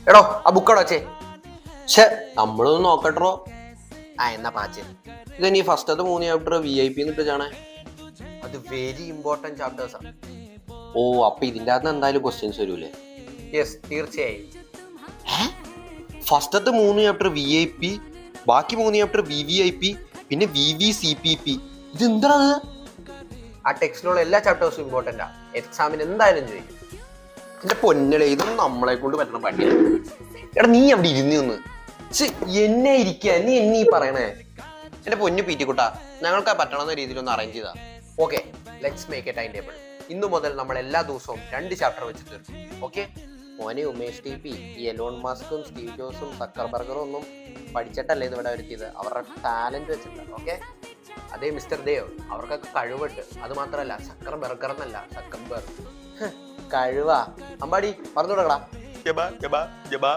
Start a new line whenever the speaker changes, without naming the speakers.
എടോ ആ ബുക്കടോ വെച്ചേ. ഛേ നമ്മളൊന്ന് നോക്കട്ടോ. എന്നാ പാച്ച് ഇതീ ഫസ്റ്റത്തെ 3 ചാപ്റ്റർ VIP ഇട്ടാണേ. അത് വെരി ഇമ്പോർട്ടന്റ് ചാപ്റ്റേഴ്സ് ആണ്. ഓ അപ്പൊ ഇതിന്റെ അകത്ത് എന്തായാലും ക്വസ്റ്റ്യൻസ് വരൂലേ? യെസ്, തീർച്ചയായും. ഫസ്റ്റത്തെ 3 ചാപ്റ്റർ VIP, ബാക്കി 3 ചാപ്റ്റർ VVIP, പിന്നെ VVCPP. ഇതെന്താണ്? ആ ടെക്സ്റ്റിലുള്ള എല്ലാ ചാപ്റ്റേഴ്സും ഇമ്പോർട്ടന്റാ. എക്സാമിന് എന്തായാലും ചെയ്യും. എന്റെ പൊന്നലെ, ഇതൊന്നും നമ്മളെ കൊണ്ട് പറ്റണ പണിയാണ്. എടാ നീ അവിടെ ഇരുന്ന് എന്നെ ഇരിക്കുക, നീ എന്നീ പറയണേ. എന്റെ പൊന്നു പീറ്റിക്കുട്ടാ, ഞങ്ങൾക്ക് പറ്റണമെന്ന രീതിയിലൊന്ന് അറേഞ്ച് ചെയ്താ. Okay, let's make A time table. ഇന്നു മുതൽ നമ്മൾ എല്ലാ ദിവസവും 2 ചാപ്റ്റർ വെച്ച് തീർക്കും. ഓക്കെ മോനെ ഉമേഷ് TP, ഈ എലോൺ മസ്കും സ്റ്റീവ് ജോസും സക്കർബർഗറും ഒന്നും പഠിച്ചിട്ടല്ലേ ഇത് ഇവിടെ വരുത്തിയത്, അവരുടെ ടാലന്റ് വെച്ചിട്ട്. ഓക്കെ, അതേ മിസ്റ്റർ ദേവ്, അവർക്കൊക്കെ കഴിവുണ്ട്. അത് മാത്രമല്ല, സക്കർബർഗർ എന്നല്ല, സക്കർബർഗ്. കഴിവാ അമ്പാടി പറഞ്ഞു തുടങ്ങടാ.